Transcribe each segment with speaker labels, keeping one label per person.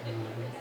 Speaker 1: Mhm.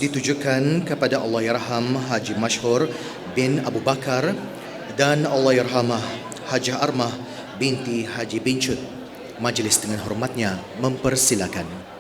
Speaker 1: ditujukan kepada Allahyarham Haji Mashhur bin Abu Bakar dan Allahyarhamah Hajah Armah binti Haji Bincut. Majlis dengan hormatnya mempersilakan.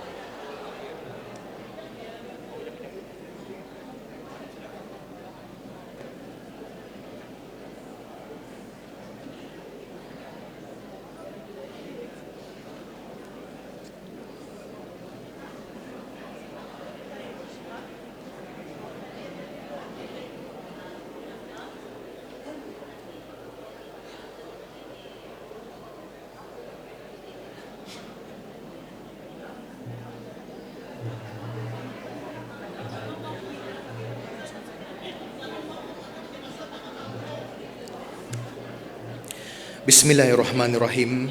Speaker 1: Bismillahirrahmanirrahim.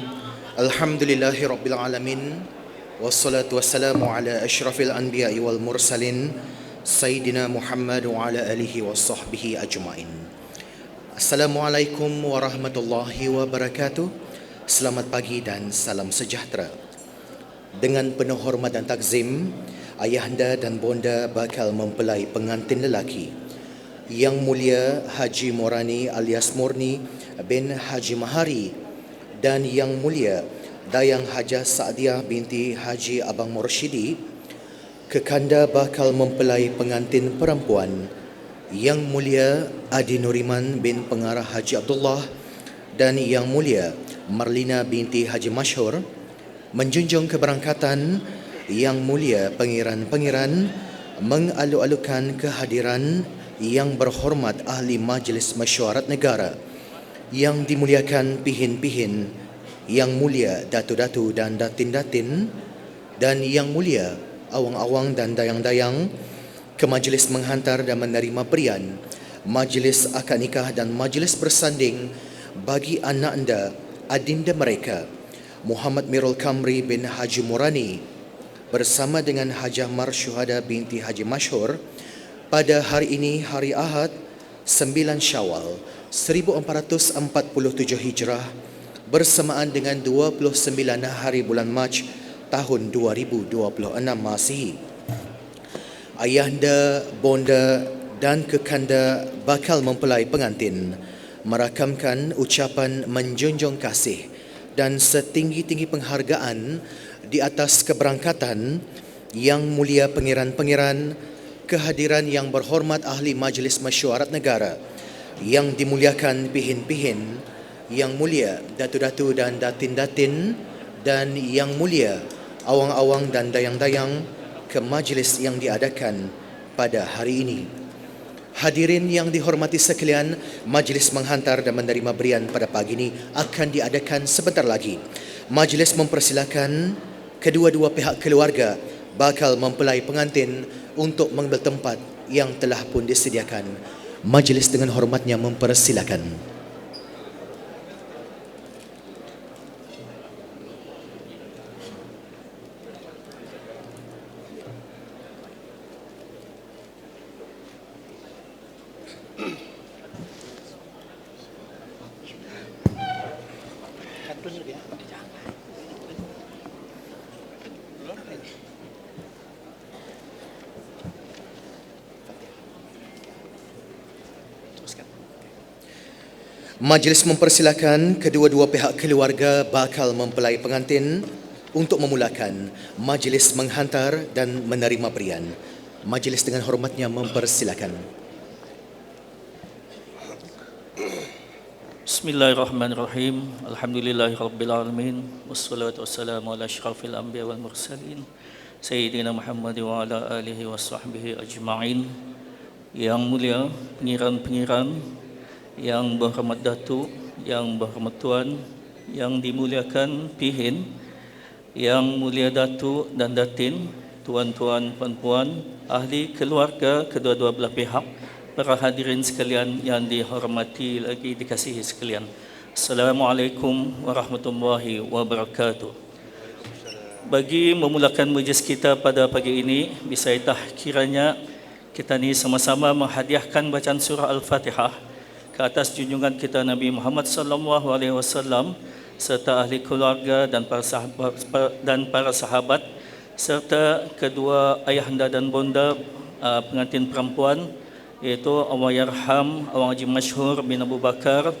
Speaker 1: Alhamdulillahirabbil alamin. Wassalatu wassalamu ala asyrafil anbiya'i wal mursalin Sayyidina Muhammad wa ala alihi wa sahbihi ajma'in. Assalamualaikum warahmatullahi wabarakatuh. Selamat pagi dan salam sejahtera. Dengan penuh hormat dan takzim, ayahanda dan bonda bakal mempelai pengantin lelaki Yang Mulia Haji Morani alias Murni bin Haji Mahari dan Yang Mulia Dayang Hajah Saadiah binti Haji Abang Mursyidi, kekanda bakal mempelai pengantin perempuan Yang Mulia Adi Nuriman bin Pengarah Haji Abdullah dan Yang Mulia Marlina binti Haji Mashhur, menjunjung keberangkatan Yang Mulia Pengiran-pengiran, mengalu-alukan kehadiran Yang berhormat Ahli Majlis Mesyuarat Negara, yang dimuliakan pihin-pihin, Yang Mulia Datu-Datu dan Datin-Datin, dan Yang Mulia Awang-Awang dan Dayang-Dayang, ke majlis menghantar dan menerima berian, majlis akad nikah dan majlis bersanding bagi anak anda, adinda mereka, Muhammad Mirul Kamri bin Haji Murani bersama dengan Hajah Marsyuhada binti Haji Mashhur pada hari ini, hari Ahad 9 Syawal 1447 Hijrah, bersamaan dengan 29 hari bulan Mac tahun 2026 Masihi. Ayahanda, bonda dan kekanda bakal mempelai pengantin merakamkan ucapan menjunjung kasih dan setinggi-tinggi penghargaan di atas keberangkatan Yang Mulia Pengiran-pengiran, kehadiran Yang berhormat Ahli Majlis Mesyuarat Negara, yang dimuliakan pihin-pihin, Yang Mulia Datu-Datu dan Datin-Datin, dan Yang Mulia Awang-Awang dan Dayang-Dayang, ke majlis yang diadakan pada hari ini. Hadirin yang dihormati sekalian, majlis menghantar dan menerima berian pada pagi ini akan diadakan sebentar lagi. Majlis mempersilakan kedua-dua pihak keluarga bakal mempelai pengantin untuk mengambil tempat yang telah pun disediakan. Majlis dengan hormatnya mempersilakan. Majlis mempersilakan kedua-dua pihak keluarga bakal mempelai pengantin untuk memulakan majlis menghantar dan menerima berian. Majlis dengan hormatnya mempersilakan.
Speaker 2: Bismillahirrahmanirrahim. Alhamdulillahirabbil alamin. Wassalatu wassalamu ala asyrafil anbiya wal mursalin Sayyidina Muhammad wa ala alihi wa sahbihi ajma'in. Yang mulia pengiran-pengiran, yang berhormat Datuk, yang berhormat Tuan, yang dimuliakan pihin, Yang Mulia Datuk dan Datin, tuan-tuan, puan-puan, ahli keluarga kedua-dua belah pihak, para hadirin sekalian yang dihormati lagi dikasihi sekalian. Assalamualaikum warahmatullahi wabarakatuh. Bagi memulakan majlis kita pada pagi ini, bisaidah kiranya kita ni sama-sama menghadiahkan bacaan surah Al-Fatihah ke atas junjungan kita Nabi Muhammad sallallahu alaihi wasallam serta ahli keluarga dan para sahabat serta kedua ayahanda dan bonda pengantin perempuan, iaitu Allahyarham Awang Haji Masyhur bin Abu Bakar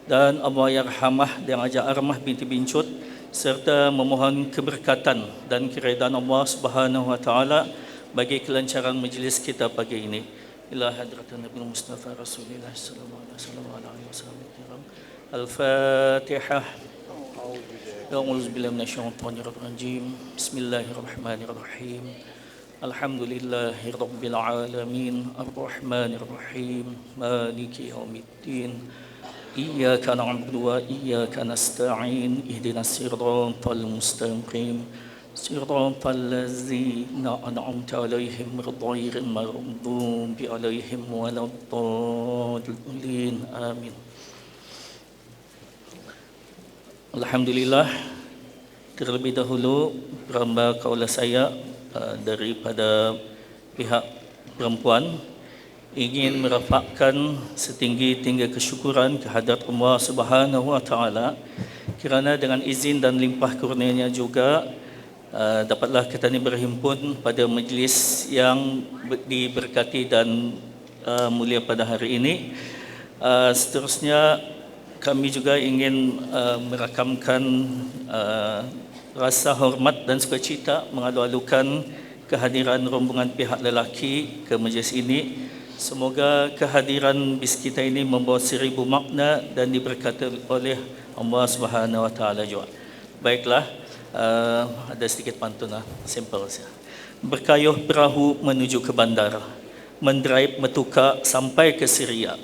Speaker 2: dan Allahyarhamah dan Haji Armah binti Bincut, serta memohon keberkatan dan keredaan Allah Subhanahu wa taala bagi kelancaran majlis kita pagi ini. Ila hadratin Nabi Mustafa Rasulullah sallallahu alaihi wasallam. Al-Fatihah. A'udzu billahi minasyaitonir rajim. Bismillahirrahmanirrahim. Alhamdulillahi rabbil alamin. Arrahmanir rahim. Maliki yaumiddin. Iyyaka na'budu wa iyyaka nasta'in. Ihdinas siratal mustaqim. صراط الذين أنعمت عليهم غير المغضوب عليهم ولا الضالين آمين. Alhamdulillah, terlebih dahulu berhamba kaulah saya daripada pihak perempuan ingin merapatkan setinggi-tinggi kesyukuran kehadrat Allah Subhanahu wa taala kerana dengan izin dan limpah kurnianya juga dapatlah kita ini berhimpun pada majlis yang diberkati dan mulia pada hari ini. Seterusnya kami juga ingin merakamkan rasa hormat dan sukacita mengalu-alukan kehadiran rombongan pihak lelaki ke majlis ini. Semoga kehadiran bis kita ini membawa 1000 makna dan diberkati oleh Allah Subhanahu wa taala juga. Baiklah, ada sedikit pantun simple saja. Berkayuh perahu menuju ke bandar, mendraib metuka sampai ke Syria.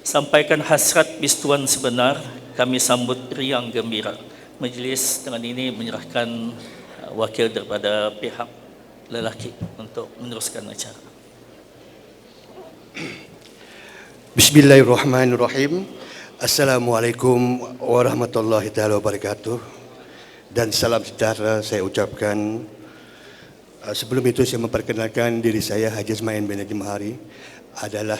Speaker 2: Sampaikan hasrat bis tuan sebenar, kami sambut riang gembira. Majlis dengan ini menyerahkan wakil daripada pihak lelaki untuk meneruskan acara.
Speaker 3: Bismillahirrahmanirrahim. Assalamualaikum warahmatullahi taala wabarakatuh. Dan salam sejahtera saya ucapkan. Sebelum itu saya memperkenalkan diri saya, Haji Ismail bin Haji Mahari, adalah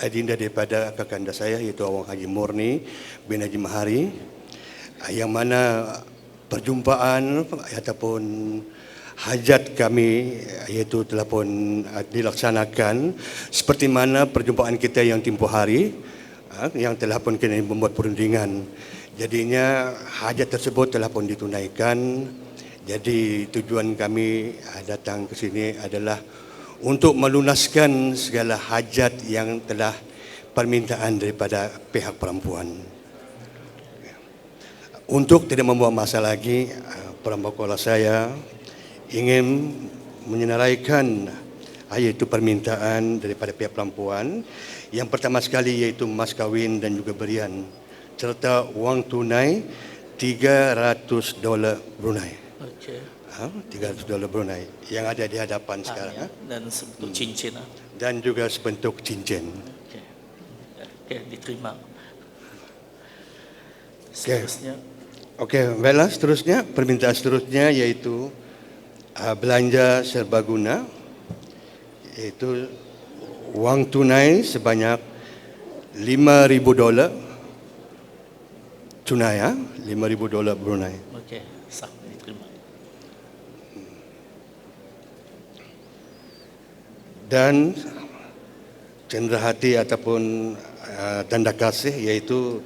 Speaker 3: adinda daripada kakanda saya iaitu Awang Haji Murni bin Haji Mahari, yang mana perjumpaan ataupun hajat kami iaitu telah pun dilaksanakan seperti mana perjumpaan kita yang tempoh hari yang telah pun kena membuat perundingan. Jadinya hajat tersebut telah pun ditunaikan. Jadi tujuan kami datang ke sini adalah untuk melunaskan segala hajat yang telah permintaan daripada pihak perempuan. Untuk tidak membuang masa lagi, perempuan saya ingin menyenaraikan iaitu permintaan daripada pihak perempuan. Yang pertama sekali iaitu mas kahwin dan juga berian, serta wang tunai $300 Brunei.
Speaker 2: Okey.
Speaker 3: $300 Brunei yang ada di hadapan sekarang.
Speaker 2: Dan sebentuk cincin.
Speaker 3: Dan juga sebentuk cincin.
Speaker 2: Okey. Okey, diterima.
Speaker 3: Okey.
Speaker 2: Seterusnya.
Speaker 3: Okey, baiklah, seterusnya permintaan seterusnya iaitu belanja serbaguna, iaitu wang tunai sebanyak $5,000 tunai, $5,000 Brunei.
Speaker 2: Okey, sah, diterima.
Speaker 3: Dan cenderahati ataupun tanda kasih iaitu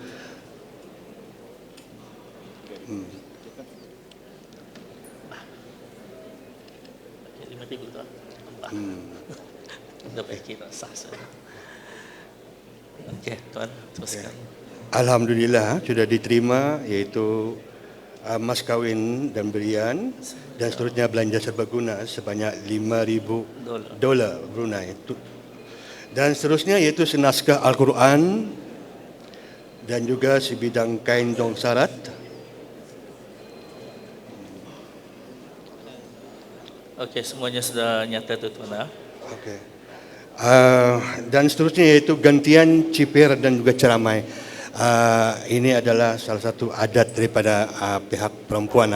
Speaker 2: Okey, $5,000 tu. Dah baik kira sah saja. Okey, tuan, teruskan.
Speaker 3: Alhamdulillah sudah diterima iaitu mas kahwin dan berian, dan seterusnya belanja serbaguna sebanyak $5,000 Brunei. Dan seterusnya iaitu senaskah Al-Quran dan juga sebidang kain dong sarat.
Speaker 2: Okey, semuanya sudah nyata tu tuan.
Speaker 3: Okey. Dan seterusnya iaitu gantian cipir dan juga ceramai. Ini adalah salah satu adat daripada pihak perempuan,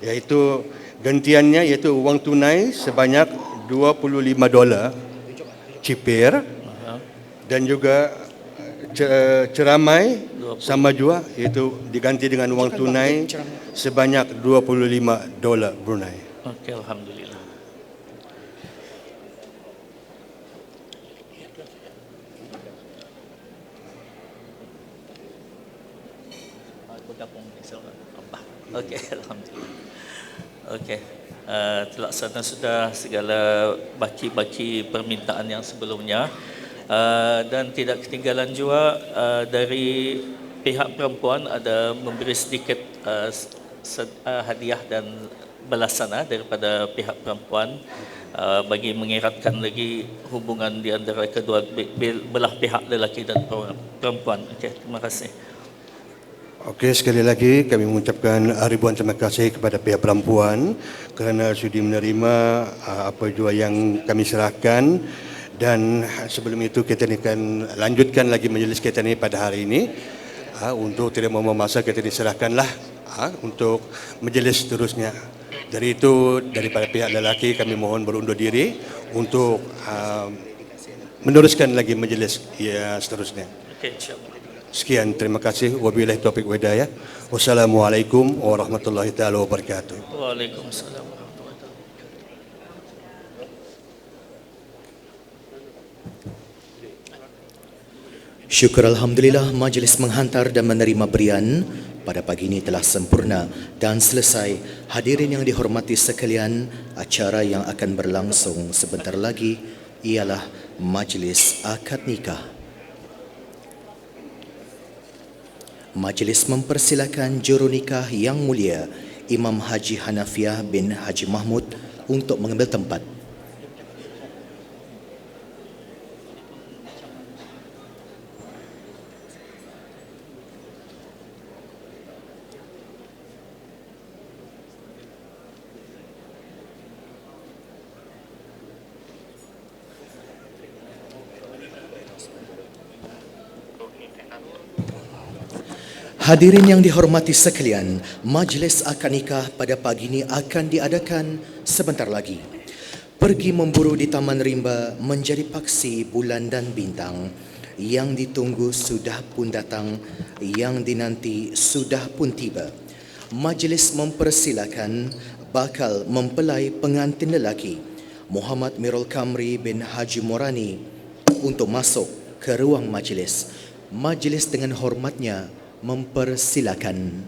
Speaker 3: iaitu gantiannya iaitu wang tunai sebanyak $25 cipir dan juga ceramai sama juga, iaitu diganti dengan wang tunai sebanyak $25 Brunei.
Speaker 2: Okey, alhamdulillah. Bergabung insya-Allah. Okey, alhamdulillah. Okey. Terlaksana sudah segala baki-baki permintaan yang sebelumnya. Dan tidak ketinggalan juga dari pihak perempuan ada memberi sedikit hadiah dan balasan daripada pihak perempuan bagi mengeratkan lagi hubungan di antara kedua belah pihak lelaki dan perempuan. Okey, terima kasih.
Speaker 3: Okey, sekali lagi kami mengucapkan ribuan terima kasih kepada pihak perempuan kerana sudi menerima apa jua yang kami serahkan, dan sebelum itu kita ni akan lanjutkan lagi majlis kita ni pada hari ini. Untuk tidak membuang masa, kita diserahkanlah untuk majlis seterusnya. Dari itu, daripada pihak lelaki kami mohon berundur diri untuk meneruskan lagi majlis seterusnya.
Speaker 2: Okey, insya-Allah.
Speaker 3: Sekian, terima kasih. Wabillahi taufiq wa hidayah. Wassalamualaikum warahmatullahi taala wabarakatuh.
Speaker 2: Waalaikumsalam warahmatullahi wabarakatuh.
Speaker 1: Syukur Alhamdulillah, majlis menghantar dan menerima berian pada pagi ini telah sempurna dan selesai. Hadirin yang dihormati sekalian, acara yang akan berlangsung sebentar lagi ialah majlis akad nikah. Majlis mempersilakan juru nikah yang mulia Imam Haji Hanafiah bin Haji Mahmud untuk mengambil tempat. Hadirin yang dihormati sekalian, majlis akad nikah pada pagi ini akan diadakan sebentar lagi. Pergi memburu di Taman Rimba menjadi paksi bulan dan bintang. Yang ditunggu sudah pun datang, yang dinanti sudah pun tiba. Majlis mempersilakan bakal mempelai pengantin lelaki Muhammad Mirul Kamri bin Haji Morani untuk masuk ke ruang majlis. Majlis dengan hormatnya mempersilakan.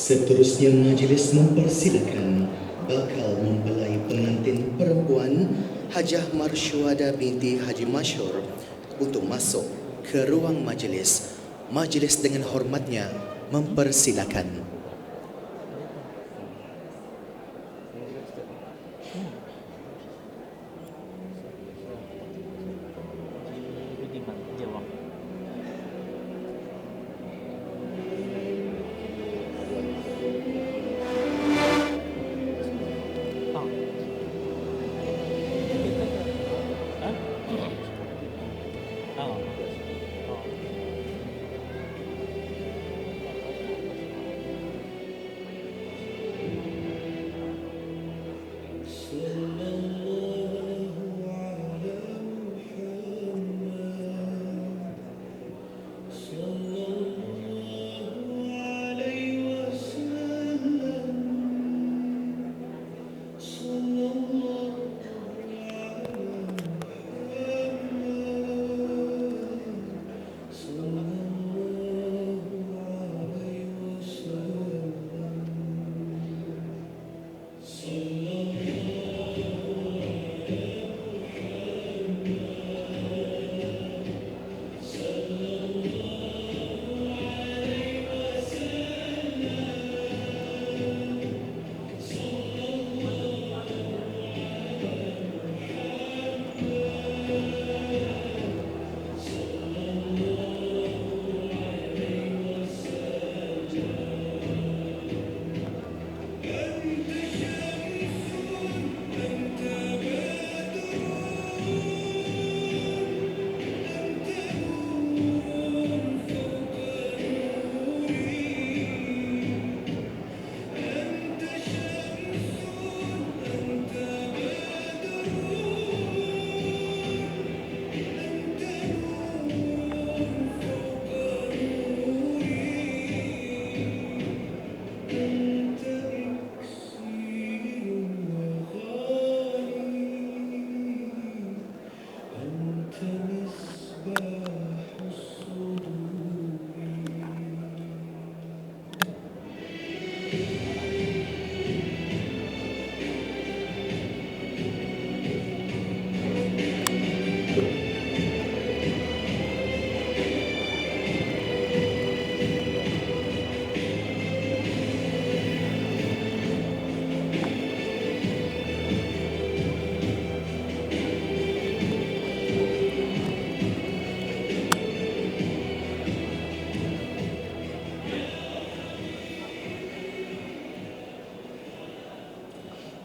Speaker 1: Seterusnya majlis mempersilakan bakal mempelai pengantin perempuan Hajah Marsyuada binti Haji Masyhur untuk masuk ke ruang majlis. Majlis dengan hormatnya mempersilakan.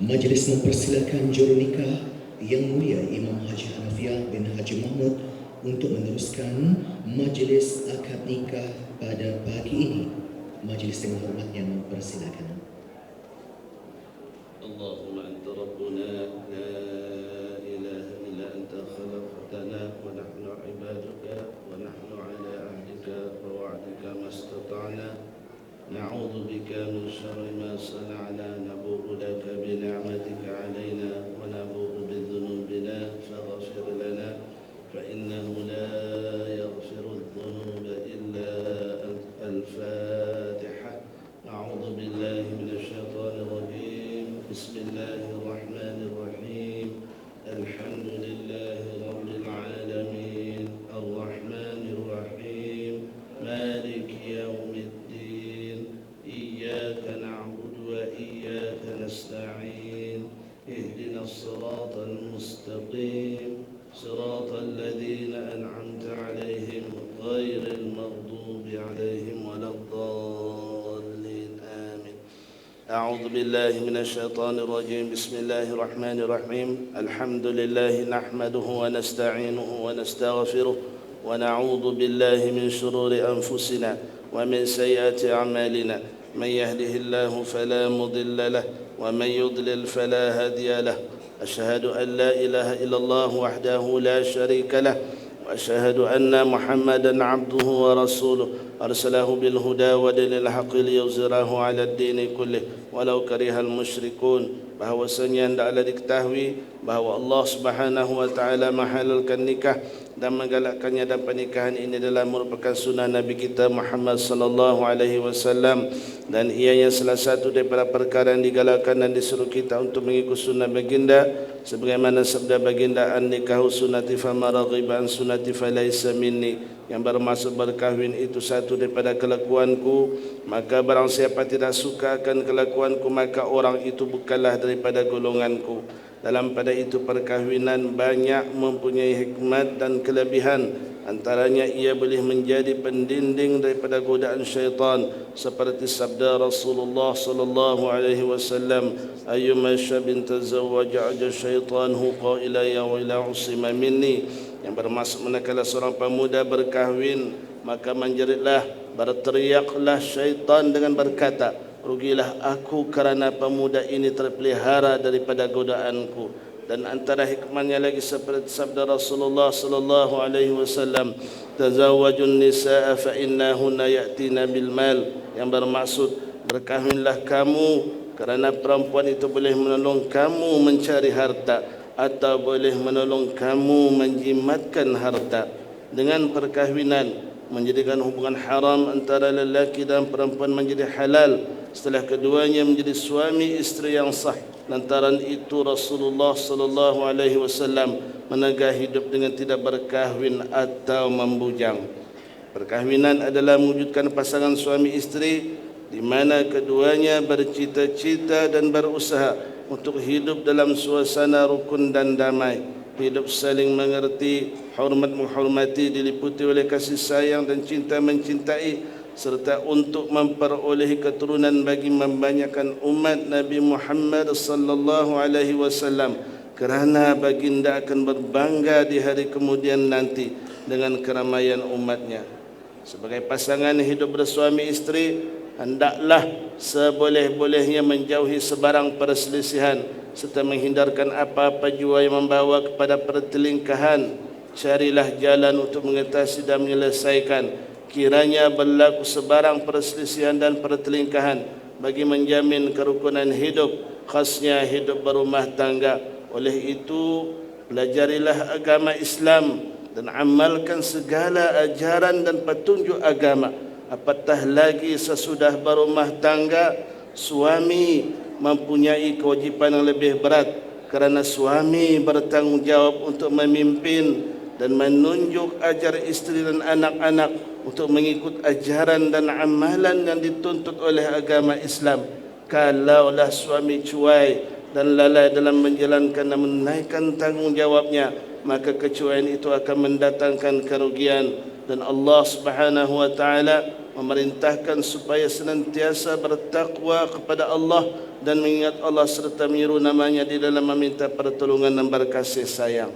Speaker 1: Majlis mempersilakan jurunikah Yang Mulia Imam Haji Hanafiah bin Haji Mahmud untuk meneruskan majlis akad nikah pada pagi ini. Majlis dengan hormatnya mempersilakan.
Speaker 4: Allahumma anta rabbuna la ilaha illa anta khalaqtana wa nahnu ibaduka wa nahnu ala ahdika wa wa'dika mastata'na. نعوذ بك من شر ما صنعنا نبوء لك بنعمتك علينا ونبوء بذنوبنا فاغفر لنا فإنه لا يغفر الذنوب إلا أنت. الفاتحة. أعوذ بالله من الشيطان الرجيم. بسم الله الرحمن الرحيم. الحمد لله رب العالمين الرحمن الرحيم مالك يوم الدين إياك نعبد وإياك نستعين اهدنا الصراط المستقيم صراط الذين أنعمت عليهم غير المغضوب عليهم ولا الضالين آمين. أعوذ بالله من الشيطان الرجيم. بسم الله الرحمن الرحيم. الحمد لله نحمده ونستعينه ونستغفره ونعوذ بالله من شرور أنفسنا ومن سيئات أعمالنا. من يهده الله فلا مضل له ومن يضلل فلا هادي له. أشهد أن لا إله إلا الله وحده لا شريك له وأشهد أن محمدا عبده ورسوله أرسله بالهدى ودين الحق ليظهره على الدين كله walau karihal musyrikun. Bahawasanya hendaklah diketahui bahawa Allah Subhanahu wa taala menghalalkan nikah dan menggalakkannya, dan pernikahan ini adalah merupakan sunnah Nabi kita Muhammad sallallahu alaihi wasallam, dan ianya salah satu daripada perkara yang digalakkan dan disuruh kita untuk mengikut sunnah baginda sebagaimana sabda baginda an-nikahu sunnati fama raghiba an sunnati falaysa minni, yang bermaksud berkahwin itu satu daripada kelakuanku, maka barang siapa tidak suka akan kelakuanku maka orang itu bukanlah daripada golonganku. Dalam pada itu perkahwinan banyak mempunyai hikmat dan kelebihan. Antaranya ia boleh menjadi pendinding daripada godaan syaitan, seperti sabda Rasulullah sallallahu alaihi wasallam, ayyuma syabin tazawwaja aja syaitanhu qaila ya wila usima minni, yang bermaksud manakala seorang pemuda berkahwin maka menjeritlah, berteriaklah syaitan dengan berkata, rugilah aku kerana pemuda ini terpelihara daripada godaanku. Dan antara hikmahnya lagi seperti sabda Rasulullah sallallahu alaihi wasallam, tazawwajun nisaa fa innahunna ya'tina bil mal, yang bermaksud berkahwinlah kamu kerana perempuan itu boleh menolong kamu mencari harta atau boleh menolong kamu menjimatkan harta. Dengan perkahwinan menjadikan hubungan haram antara lelaki dan perempuan menjadi halal, setelah keduanya menjadi suami isteri yang sah. Lantaran itu Rasulullah sallallahu alaihi wasallam menegah hidup dengan tidak berkahwin atau membujang. Perkahwinan adalah mewujudkan pasangan suami isteri di mana keduanya bercita-cita dan berusaha untuk hidup dalam suasana rukun dan damai, hidup saling mengerti, hormat menghormati, diliputi oleh kasih sayang dan cinta mencintai, serta untuk memperolehi keturunan bagi membanyakkan umat Nabi Muhammad sallallahu alaihi wasallam, kerana baginda akan berbangga di hari kemudian nanti dengan keramaian umatnya. Sebagai pasangan hidup bersuami isteri, hendaklah seboleh-bolehnya menjauhi sebarang perselisihan serta menghindarkan apa-apa jua yang membawa kepada pertelingkahan. Carilah jalan untuk mengatasi dan menyelesaikan kiranya berlaku sebarang perselisihan dan pertelingkahan bagi menjamin kerukunan hidup, khasnya hidup berumah tangga. Oleh itu, pelajarilah agama Islam dan amalkan segala ajaran dan petunjuk agama. Apatah lagi sesudah berumah tangga, suami mempunyai kewajipan yang lebih berat, kerana suami bertanggungjawab untuk memimpin dan menunjuk ajar isteri dan anak-anak untuk mengikut ajaran dan amalan yang dituntut oleh agama Islam. Kalaulah suami cuai dan lalai dalam menjalankan dan menaikkan tanggungjawabnya, maka kecuaian itu akan mendatangkan kerugian. Dan Allah Subhanahu wa taala memerintahkan supaya senantiasa bertakwa kepada Allah dan mengingat Allah serta menyeru namanya di dalam meminta pertolongan dan berkasih sayang.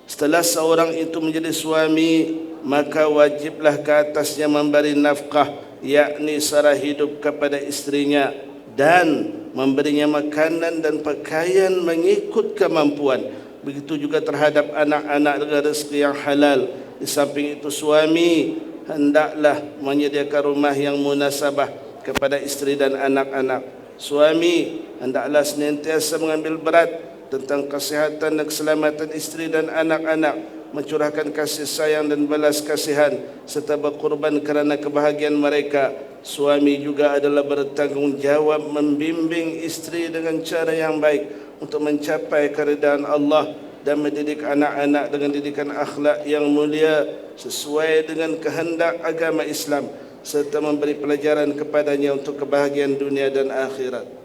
Speaker 4: Setelah seorang itu menjadi suami, maka wajiblah ke atasnya memberi nafkah, yakni sara hidup kepada istrinya, dan memberinya makanan dan pakaian mengikut kemampuan. Begitu juga terhadap anak-anak dengan rezeki yang halal. Di samping itu suami hendaklah menyediakan rumah yang munasabah kepada isteri dan anak-anak. Suami hendaklah senantiasa mengambil berat tentang kesihatan dan keselamatan isteri dan anak-anak, mencurahkan kasih sayang dan balas kasihan serta berkorban kerana kebahagiaan mereka. Suami juga adalah bertanggungjawab membimbing isteri dengan cara yang baik untuk mencapai keridaan Allah dan mendidik anak-anak dengan didikan akhlak yang mulia sesuai dengan kehendak agama Islam, serta memberi pelajaran kepadanya untuk kebahagiaan dunia dan akhirat.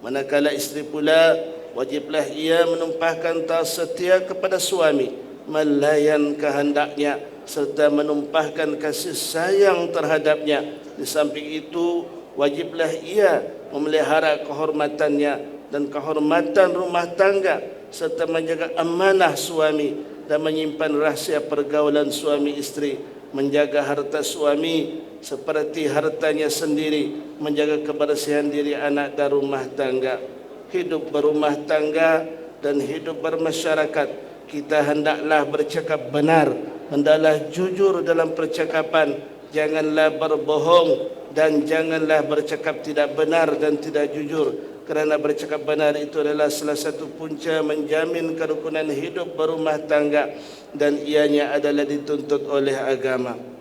Speaker 4: Manakala isteri pula, wajiblah ia menumpahkan tauhid setia kepada suami, melayan kehendaknya serta menumpahkan kasih sayang terhadapnya. Di samping itu, wajiblah ia memelihara kehormatannya dan kehormatan rumah tangga serta menjaga amanah suami dan menyimpan rahsia pergaulan suami isteri, menjaga harta suami seperti hartanya sendiri, menjaga kebersihan diri anak dan rumah tangga. Hidup berumah tangga dan hidup bermasyarakat, kita hendaklah bercakap benar, hendaklah jujur dalam percakapan, janganlah berbohong dan janganlah bercakap tidak benar dan tidak jujur, kerana bercakap benar itu adalah salah satu punca menjamin kerukunan hidup berumah tangga dan ianya adalah dituntut oleh agama.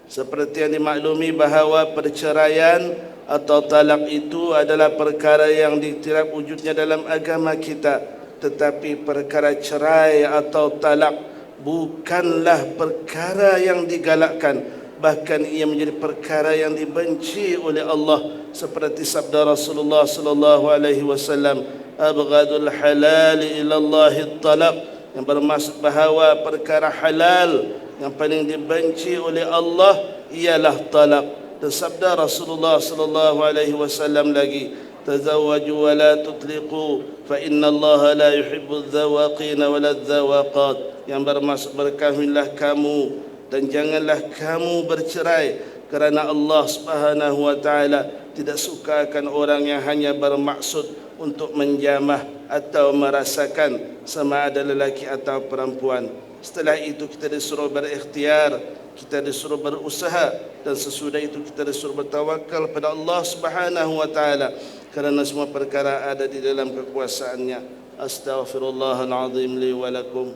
Speaker 4: Seperti yang dimaklumi bahawa perceraian atau talak itu adalah perkara yang diiktiraf wujudnya dalam agama kita, tetapi perkara cerai atau talak bukanlah perkara yang digalakkan, bahkan ia menjadi perkara yang dibenci oleh Allah, seperti sabda Rasulullah sallallahu alaihi wasallam, abghadul halal ila Allah talaq, yang bermaksud bahawa perkara halal yang paling dibenci oleh Allah ialah talak. Dan sabda Rasulullah sallallahu alaihi wasallam lagi, tazawwaju wa la tutliqu fa inna Allah la yuhibbu adh-dhawaqin wa la adh-dhawaqat, yang bermaksud berkahwinlah kamu dan janganlah kamu bercerai, kerana Allah Subhanahu wa taala tidak suka akan orang yang hanya bermaksud untuk menjamah atau merasakan sama ada lelaki atau perempuan. Setelah itu kita disuruh berikhtiar, kita disuruh berusaha, dan sesudah itu kita disuruh bertawakal pada Allah Subhanahu wa taala, kerana semua perkara ada di dalam kekuasaannya. Astaghfirullahal azim li wa lakum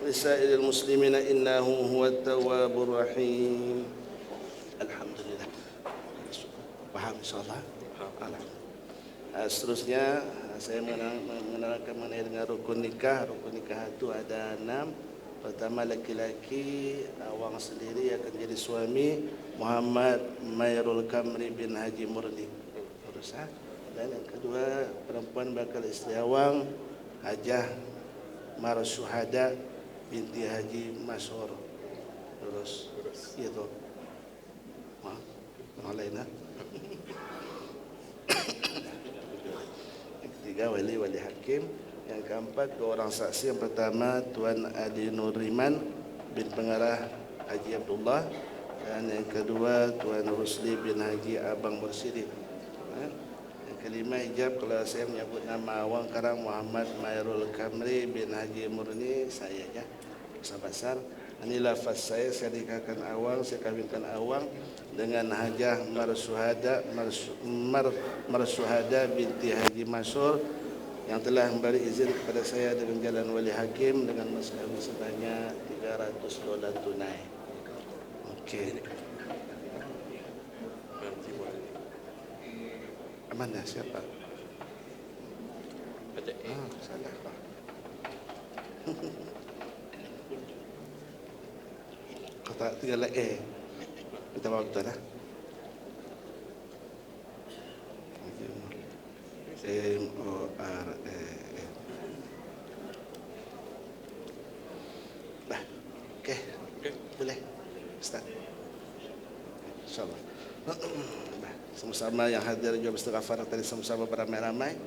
Speaker 4: lisairil muslimina innahu huwat tawwabur rahim. Alhamdulillah. Faham insyaallah? Alhamdulillah. Seterusnya saya mengenalkan mengenai dengan rukun nikah. Rukun nikah itu ada 6. Pertama, laki-laki awang sendiri akan jadi suami Muhammad Mairul Kamri bin Haji Murni. Terus, dan yang kedua, perempuan bakal istri awang Hajah Marsyuhada binti Haji Masyhur. Terus, itu. Wah, yang lain lah. Yang ketiga, wali hakim. Yang keempat, 2 orang saksi. Yang pertama, Tuan Ali Nuriman bin Pengarah Haji Abdullah, dan yang kedua, Tuan Rusli bin Haji Abang Mursyidi. Yang kelima, ijab kalau saya menyebut nama awang karang Muhammad Mairul Kamri bin Haji Murni, saya ya, besar-besar. Ini lafaz saya nikahkan awang, saya kahwinkan awang dengan Hajah Marsyuhada binti Haji Masyhur, yang telah memberi izin kepada saya dengan jalan wali hakim dengan mas kawin sebanyak $300 tunai. Okey. Mana siapa? Salah. Kata tinggal kita bawa betul lah. M-O-R-A. Dah. Okey. Boleh. Start. InsyaAllah. Sama-sama yang hadir juga beristighfar tadi, sama-sama beramai-ramai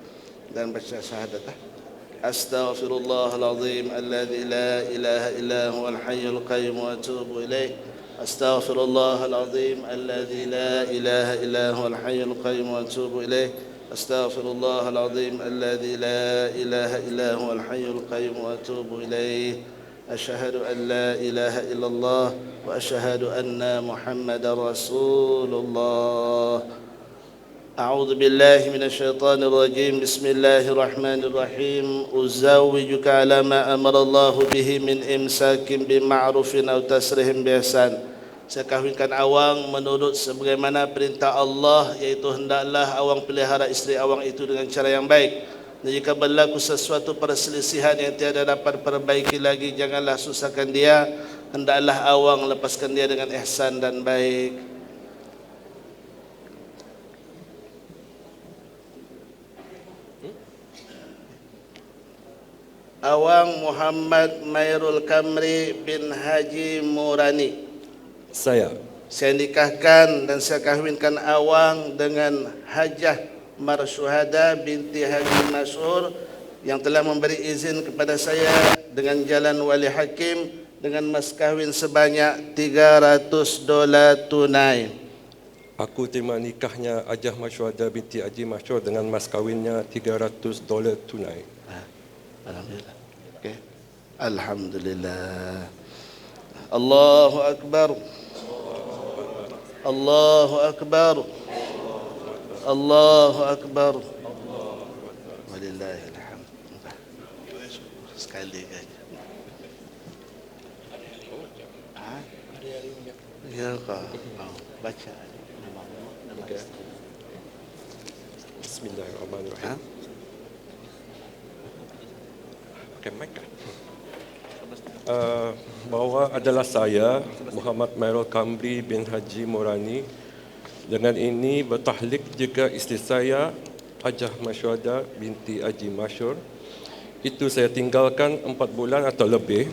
Speaker 4: dan baca syahadat. Astaghfirullahalazim alladzi la ilaha illa huwal hayyul qayyum wa atubu ilaih. Astaghfirullahalazim alladzi la ilaha illa huwal hayyul qayyum wa atubu ilaih. أستغفر الله العظيم الذي لا إله إلا هو الحي القيوم وأتوب إليه. أشهد أن لا إله إلا الله وأشهد أن محمدا رسول الله. أعوذ بالله من الشيطان الرجيم. بسم الله الرحمن الرحيم. أزوجك على ما أمر الله به من إمساك بمعروف أو تسريح بإحسان. Saya kahwinkan awang menurut sebagaimana perintah Allah, yaitu hendaklah awang pelihara isteri awang itu dengan cara yang baik. Dan jika berlaku sesuatu perselisihan yang tiada dapat perbaiki lagi, janganlah susahkan dia, hendaklah awang lepaskan dia dengan ihsan dan baik. Awang Muhammad Mairul Kamri bin Haji Murani. Saya nikahkan dan saya kahwinkan awang dengan Hajah Marsyuhada binti Haji Masyhur, yang telah memberi izin kepada saya dengan jalan wali hakim dengan mas kahwin sebanyak $300 tunai.
Speaker 5: Aku terima nikahnya Hajah Marsyuhada binti Haji Masyhur dengan mas kahwinnya $300 tunai.
Speaker 4: Alhamdulillah. Okay. Alhamdulillah. Allahu Akbar. Allahu Akbar. Allahu Akbar. Walillahil hamd. Sekali lagi. Ya kah? Baca.
Speaker 5: Okay. Bismillahirrahmanirrahim. Okay, mic kan? Bahawa adalah saya, Muhammad Mairul Kamri bin Haji Morani. Dengan ini bertahlik jika isteri saya, Hajah Masyuada binti Haji Masyur, itu saya tinggalkan 4 bulan atau lebih,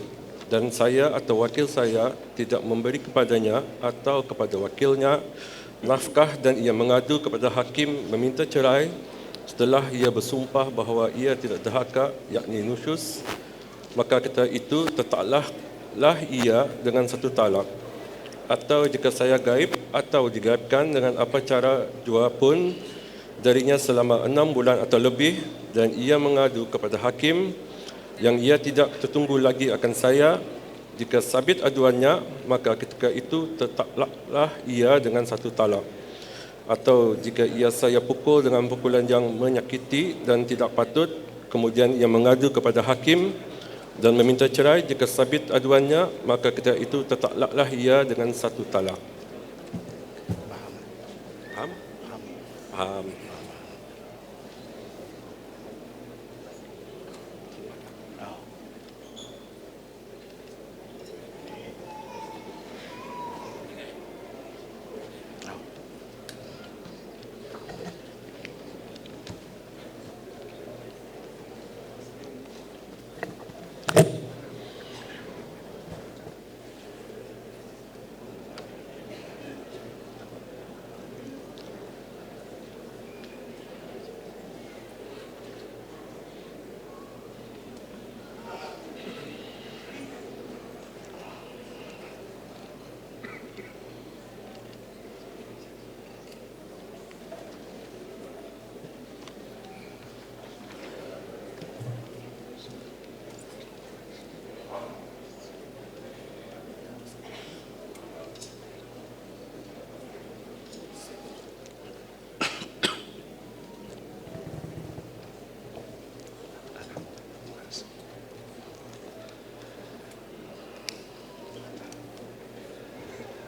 Speaker 5: dan saya atau wakil saya tidak memberi kepadanya atau kepada wakilnya nafkah, dan ia mengadu kepada hakim meminta cerai setelah ia bersumpah bahawa ia tidak derhaka, yakni nusyus, maka ketika itu tetaplah ia dengan satu talak. Atau jika saya gaib atau digaibkan dengan apa cara jua pun darinya selama 6 bulan atau lebih, dan ia mengadu kepada hakim yang ia tidak tertunggu lagi akan saya, jika sabit aduannya, maka ketika itu tetaplah ia dengan satu talak. Atau jika ia saya pukul dengan pukulan yang menyakiti dan tidak patut, kemudian ia mengadu kepada hakim dan meminta cerai, jika sabit aduannya, maka ketika itu tetaplah ia dengan satu talak. Faham? Faham.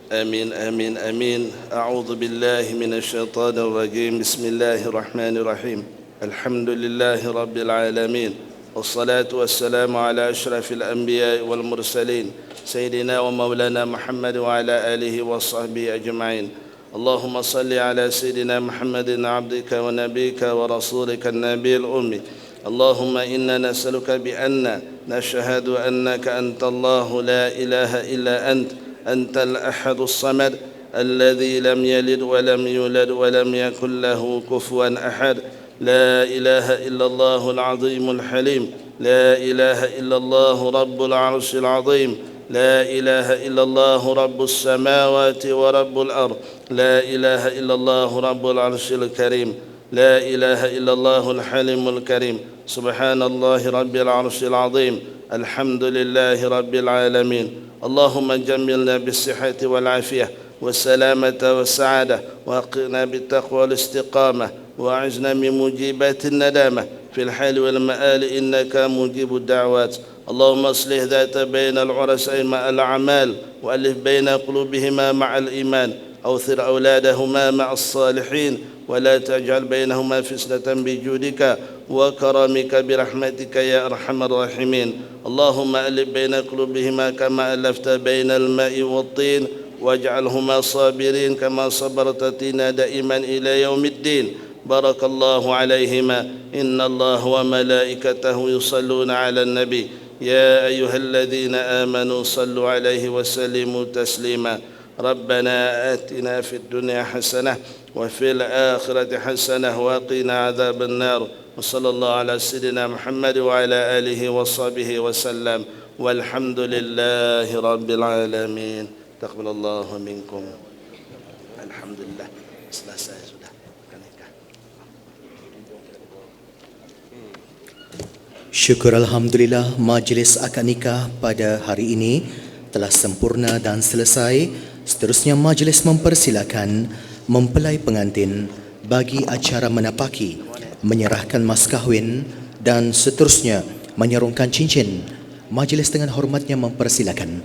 Speaker 4: آمين آمين آمين. أعوذ بالله من الشيطان الرجيم. بسم الله الرحمن الرحيم. الحمد لله رب العالمين، والصلاة والسلام على أشرف الأنبياء والمرسلين سيدنا ومولانا محمد وعلى آله وصحبه أجمعين. اللهم صل على سيدنا محمد عبدك ونبيك ورسولك النبي الأمي. اللهم إنا نسألك بأن نشهد أنك أنت الله لا إله إلا أنت الأحد الصمد الذي لم يلد ولم يولد ولم يكن له كفوا أحد. لا إله إلا الله العظيم الحليم. لا إله إلا الله رب العرش العظيم. لا إله إلا الله رب السماوات ورب الأرض. لا إله إلا الله رب العرش الكريم. لا إله إلا الله الحليم الكريم. سبحان الله رب العرش العظيم. الحمد لله رب العالمين. اللهم جملنا بالصحة والعافية والسلامة والسعادة، وقنا بالتقوى والاستقامة، وأعزنا من موجبات الندامة في الحال والمآل، إنك مجيب الدعوات. اللهم اصلح ذات بين العرسين مع الأعمال، وألف بين قلوبهما مع الإيمان، أوثر أولادهما مع الصالحين، ولا تجعل بينهما فتنة بجودك وكرمك برحمتك يا أرحم الراحمين. اللهم ألف بين قلوبهما كما ألفت بين الماء والطين، واجعلهما صابرين كما صبرت تينا دائما إلى يوم الدين. بارك الله عليهما. إن الله وملائكته يصلون على النبي. يا أيها الذين آمنوا صلوا عليه وسلموا تسليما. ربنا آتنا في الدنيا حسنة وفي الآخرة حسنة وقنا عذاب النار. وصلى الله على سيدنا محمد وعلى آله وصحبه وسلم، والحمد لله رب العالمين. تقبل الله منكم. الحمد لله. Selesai sudah nikah.
Speaker 1: Syukur Alhamdulillah, majlis akad nikah pada hari ini telah sempurna dan selesai. Seterusnya majlis mempersilakan mempelai pengantin bagi acara menapaki, menyerahkan mas kahwin dan seterusnya menyerongkan cincin. Majlis dengan hormatnya mempersilakan.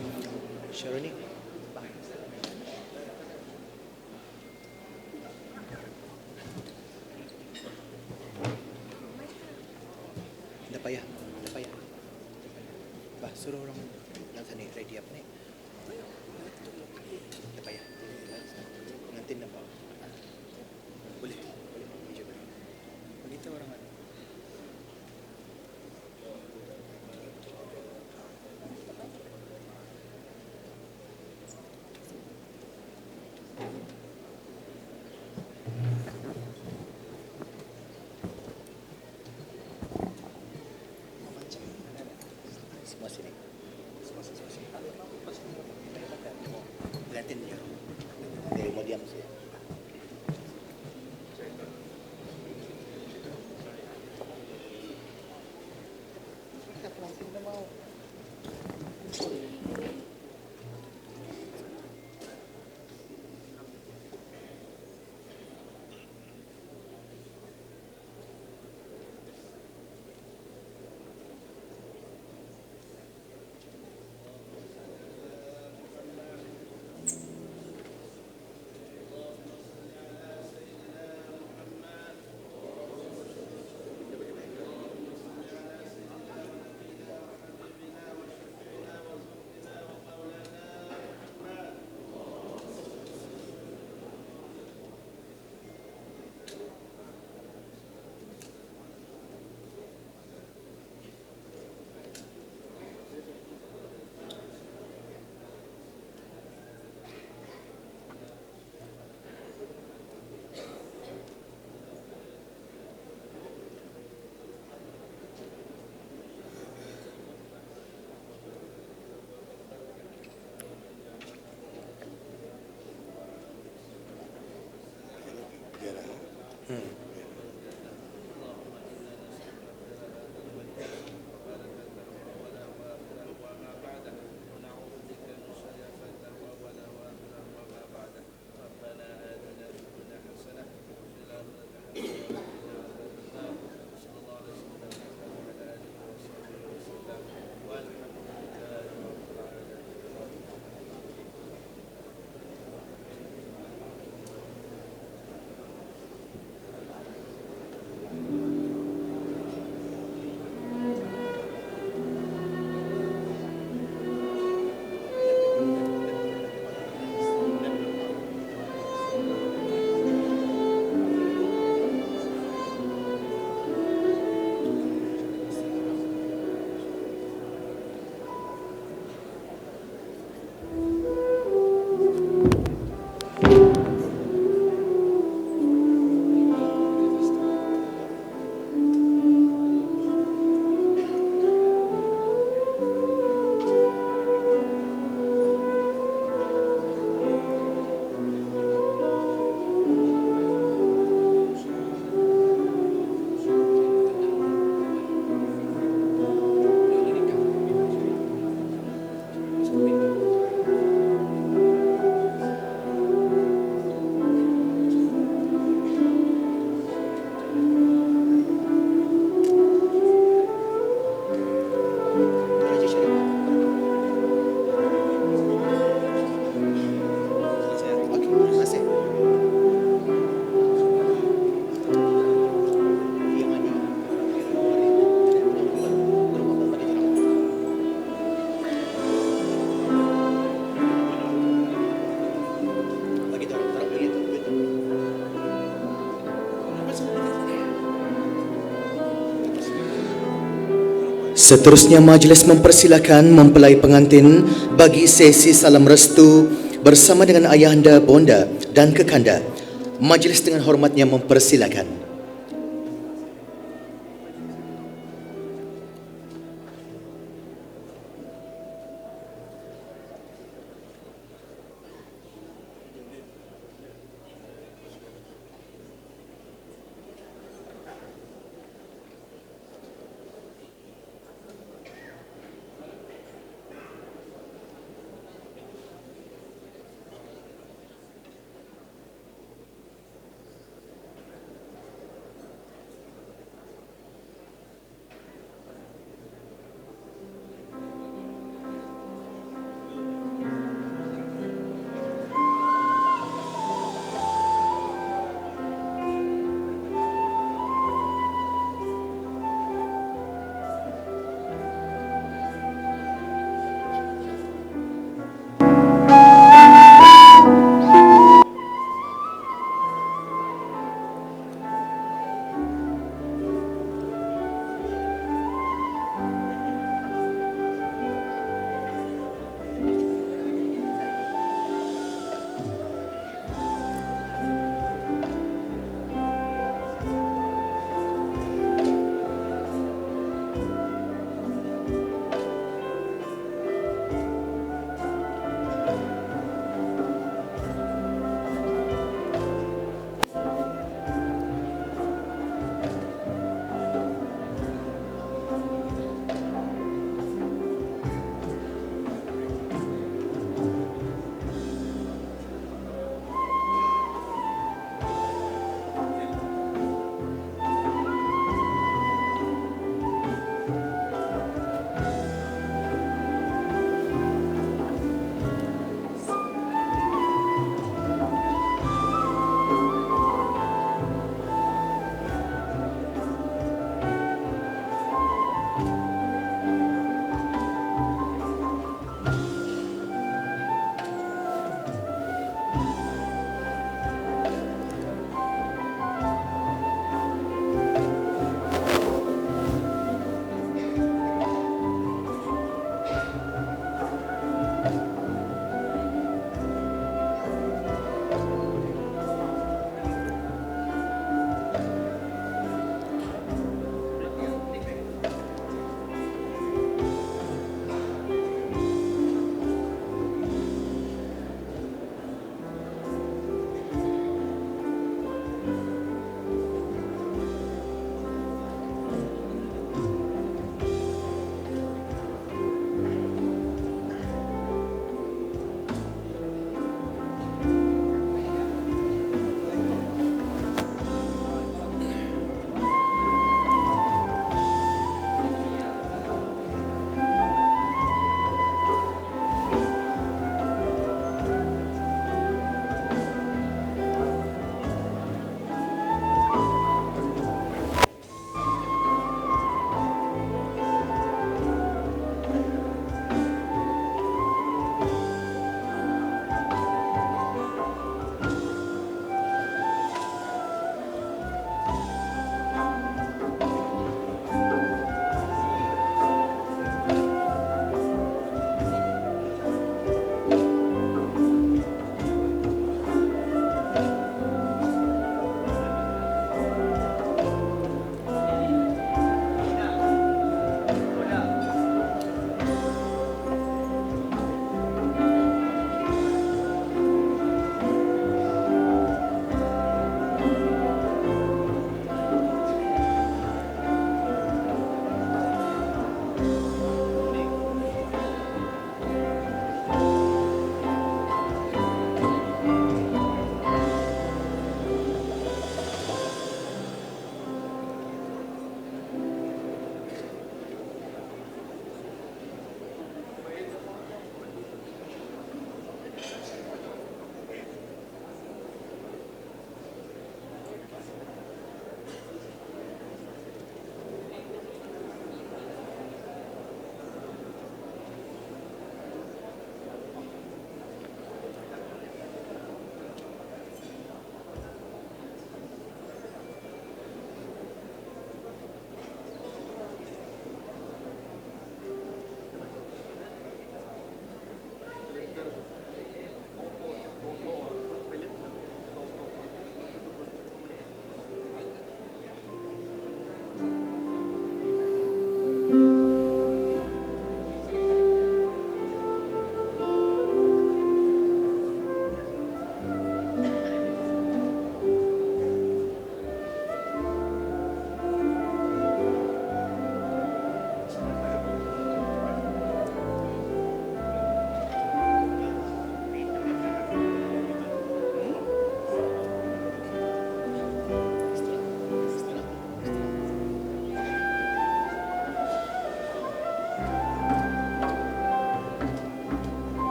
Speaker 1: Dah payah. Dah payah. Bah, suruh orang yang sana ready apa ni? Dah payah. Nanti nampak. Boleh. Boleh. Meja boleh. Beritahu orang ada. Semua sini. Semua sini. Gantin dia. Dia mau diam saja. Seterusnya majlis mempersilakan mempelai pengantin bagi sesi salam restu bersama dengan ayahanda, bonda dan kekanda. Majlis dengan hormatnya mempersilakan.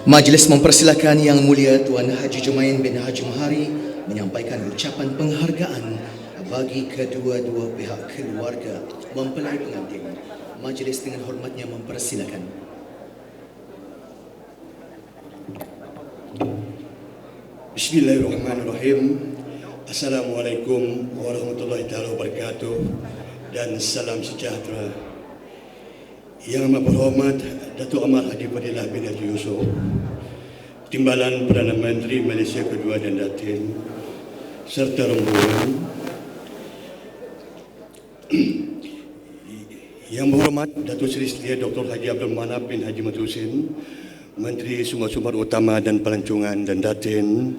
Speaker 1: Majlis mempersilakan Yang Mulia Tuan Haji Jumain bin Haji Mahari menyampaikan ucapan penghargaan bagi kedua-dua pihak keluarga mempelai pengantin. Majlis dengan hormatnya mempersilakan.
Speaker 3: Bismillahirrahmanirrahim. Assalamualaikum warahmatullahi taala wabarakatuh dan salam sejahtera. Yang amat berhormat Datuk Amar Haji Fadilah bin Haji Yusof, Timbalan Perdana Menteri Malaysia kedua dan Datin, serta rombongan. Yang berhormat Datuk Seri Setia Dr. Haji Abdul Manap bin Haji Matusin, Menteri Sumber-Sumber Utama dan Pelancongan dan Datin,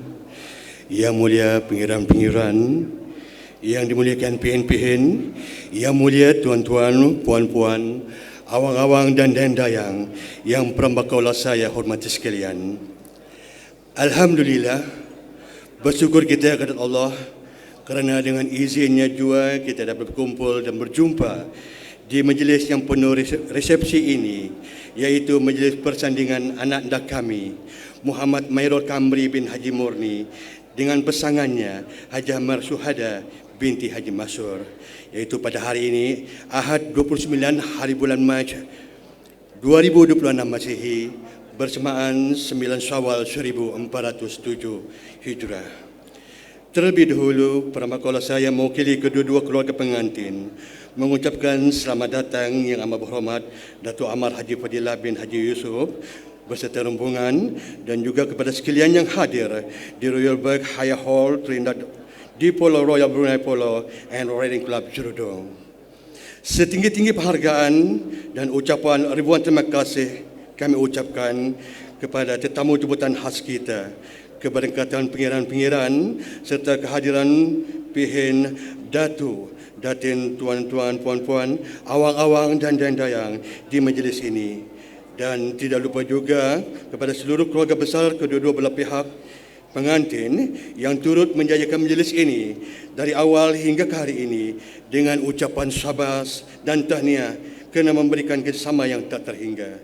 Speaker 3: Yang Mulia Pinggiran-Pinggiran, Yang dimuliakan PN-PN, Yang Mulia Tuan-Tuan, Puan-Puan, Awang-awang dan dendayang yang perambakaulah saya hormati sekalian. Alhamdulillah, bersyukur kita kepada Allah kerana dengan izinnya jua kita dapat berkumpul dan berjumpa di majlis yang penuh resepsi ini, iaitu majlis persandingan anak anda kami, Muhammad Mairul Kamri bin Haji Murni dengan pasangannya Hajah Marsuhada binti Haji Masur, iaitu pada hari ini Ahad 29 hari bulan Mac 2026 Masihi bersamaan 9 Syawal 1407 Hijrah. Terlebih dahulu, perambakaulah saya mewakili kedua-dua keluarga pengantin mengucapkan selamat datang yang amat berhormat Datuk Amar Haji Fadilah bin Haji Yusof beserta rombongan, dan juga kepada sekalian yang hadir di Royal Berg High Hall Trinidad di Polo Royal Brunei Polo and Riding Club Jurudong. Setinggi-tinggi penghargaan dan ucapan ribuan terima kasih kami ucapkan kepada tetamu jemputan khas kita, keberkatan pengiran-pengiran serta kehadiran pihin Datu, Datin, tuan-tuan, puan-puan, awang-awang dan dendayang di majlis ini. Dan tidak lupa juga kepada seluruh keluarga besar kedua-dua belah pihak pengantin yang turut menjayakan majlis ini dari awal hingga ke hari ini dengan ucapan syabas dan tahniah kerana memberikan kerjasama yang tak terhingga.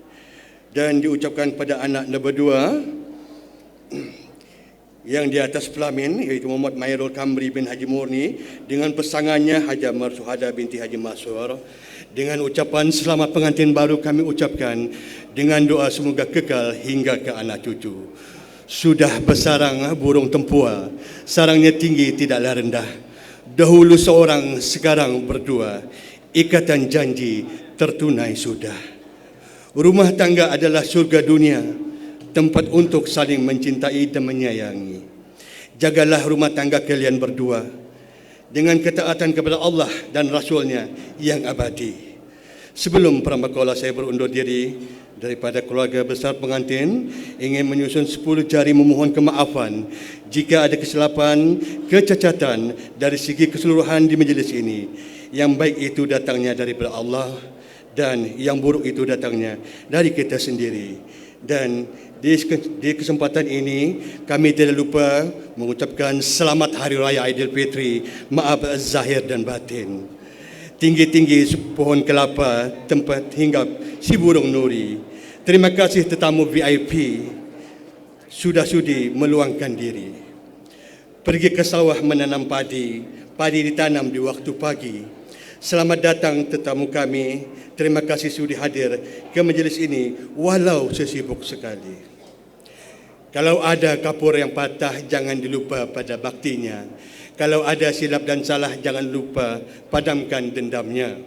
Speaker 3: Dan diucapkan pada anak nombor 2 yang di atas pelamin, iaitu Muhammad Mairul Kamri bin Haji Murni dengan pasangannya Hajah Marsuhada binti Haji Masur, dengan ucapan selamat pengantin baru kami ucapkan dengan doa semoga kekal hingga ke anak cucu. Sudah bersarang burung tempua, sarangnya tinggi tidaklah rendah. Dahulu seorang, sekarang berdua, ikatan janji tertunai sudah. Rumah tangga adalah surga dunia, tempat untuk saling mencintai dan menyayangi. Jagalah rumah tangga kalian berdua dengan ketaatan kepada Allah dan Rasulnya yang abadi. Sebelum perambakaulah saya berundur diri daripada keluarga besar pengantin, ingin menyusun 10 jari memohon kemaafan jika ada kesilapan, kecacatan dari segi keseluruhan di majlis ini. Yang baik itu datangnya daripada Allah dan yang buruk itu datangnya dari kita sendiri. Dan di kesempatan ini kami tidak lupa mengucapkan selamat Hari Raya Aidilfitri, maaf zahir dan batin. Tinggi-tinggi pohon kelapa, tempat hinggap si burung nuri. Terima kasih tetamu VIP sudah sudi meluangkan diri. Pergi ke sawah menanam padi, padi ditanam di waktu pagi. Selamat datang tetamu kami. Terima kasih sudi hadir ke majlis ini walau sesibuk sekali. Kalau ada kapur yang patah, jangan dilupa pada baktinya. Kalau ada silap dan salah, jangan lupa padamkan dendamnya.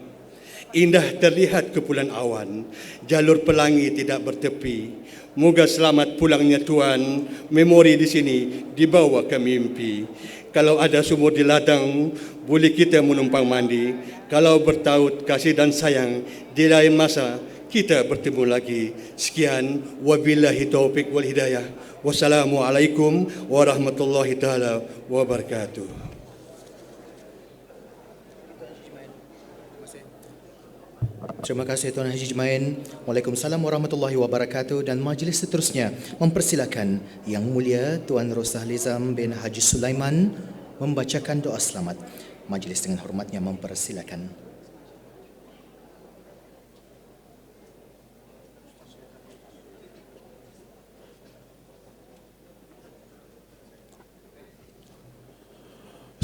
Speaker 3: Indah terlihat kepulan awan, jalur pelangi tidak bertepi. Moga selamat pulangnya Tuan, memori di sini dibawa ke mimpi. Kalau ada sumur di ladang, boleh kita menumpang mandi. Kalau bertaut kasih dan sayang, di lain masa kita bertemu lagi. Sekian, wabillahi taufiq wal hidayah. Wassalamualaikum warahmatullahi taala wabarakatuh.
Speaker 1: Terima kasih Tuan Haji Jumain. Waalaikumsalam warahmatullahi wabarakatuh. Dan majlis seterusnya mempersilakan Yang Mulia Tuan Rosahalizam bin Haji Sulaiman membacakan doa selamat. Majlis dengan hormatnya mempersilakan.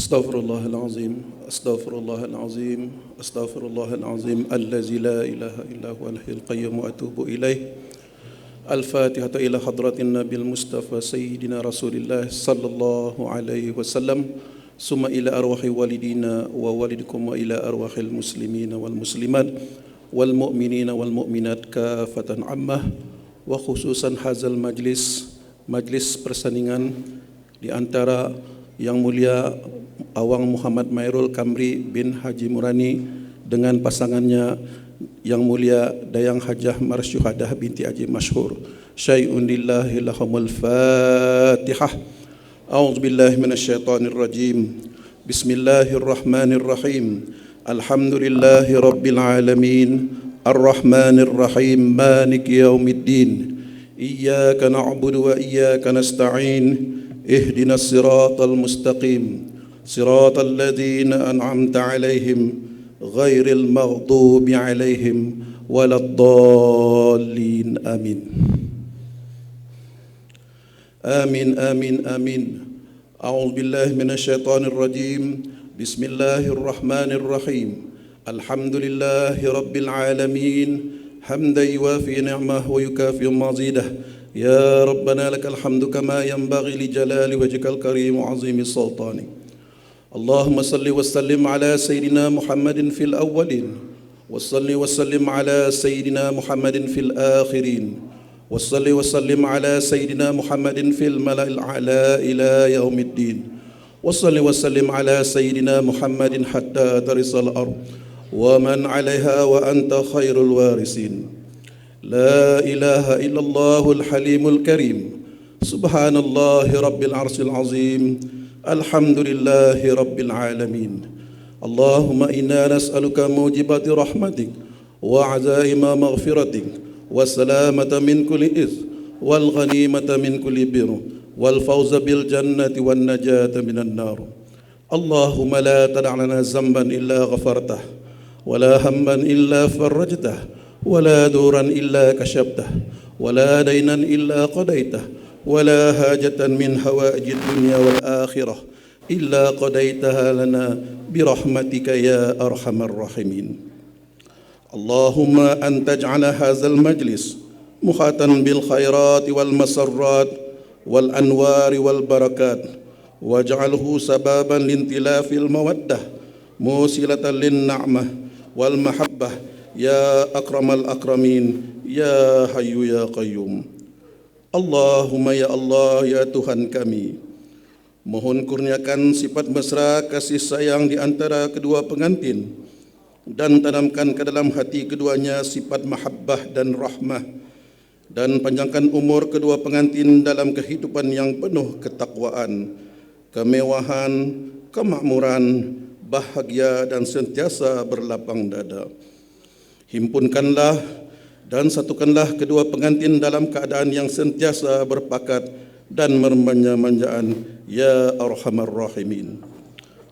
Speaker 6: أستغفر الله العظيم أستغفر الله العظيم أستغفر الله العظيم الذي لا إله إلا هو الحي القيوم وأتوب إليه. الفاتحة إلى حضرة النبي المصطفى سيدنا رسول الله صلى الله عليه وسلم، ثم إلى أرواح والدينا ووالدكم وإلى أرواح المسلمين والمسلمات والمؤمنين والمؤمنات كافة عامة، وخصوصا هذا majlis persandingan di antara Yang Mulia Awang Muhammad Mairul Kamri bin Haji Murani dengan pasangannya Yang Mulia Dayang Hajah Marsyuhadah binti Haji Masyhur. Syai'un lillahi lahumul Fatihah. A'udzu billahi minasyaitonir rajim. Bismillahirrahmanirrahim. Alhamdulillahi rabbil alamin. Ar-Rahmanir Rahim. Maliki yaumiddin. Iyyaka na'budu wa iyyaka nasta'in. اهدنا الصراط المستقيم صراط الذين أنعمت عليهم غير المغضوب عليهم ولا الضالين آمين آمين آمين آمين. أعوذ بالله من الشيطان الرجيم. بسم الله الرحمن الرحيم. الحمد لله رب العالمين حمدا يوافي نعمه ويكافئ مزيده. يا ربنا لك الحمد كما ينبغي لجلال وجهك الكريم وعظيم سلطانك. اللهم صل وسلم على سيدنا محمد في الأولين، وصل وسلم على سيدنا محمد في الآخرين، وصل وسلم على سيدنا محمد في الملأ الأعلى إلى يوم الدين، وصل وسلم على سيدنا محمد حتى ترث الأرض ومن عليها وأنت خير الوارثين. لا إله إلا الله الحليم الكريم. سبحان الله رب العرش العظيم. الحمد لله رب العالمين. اللهم إنا نسألك موجبات رحمتك وعزائم مغفرتك والسلامة من كل إثم والغنيمة من كل بر والفوز بالجنة والنجاة من النار. اللهم لا تدع لنا ذنبا إلا غفرته ولا هما إلا فرجته ولا دورا إلا كشفته ولا دينا إلا قضيته ولا حاجة من حوائج الدنيا والآخرة إلا قضيتها لنا برحمتك يا أرحم الراحمين. اللهم أن تجعل هذا المجلس محاطا بالخيرات والمسرات والأنوار والبركات، واجعله سببا لانتلاف المودة موصلة للنعمة والمحبة يا أكرم الأكرمين يا حي يا قيوم. Allahumma ya Allah ya Tuhan kami, mohon kurniakan sifat mesra kasih sayang di antara kedua pengantin dan tanamkan ke dalam hati keduanya sifat mahabbah dan rahmah, dan panjangkan umur kedua pengantin dalam kehidupan yang penuh ketakwaan, kemewahan, kemakmuran, bahagia dan sentiasa berlapang dada. Himpunkanlah dan satukanlah kedua pengantin dalam keadaan yang sentiasa berpakat dan bermanja-manjaan ya Arhamar Rahimin.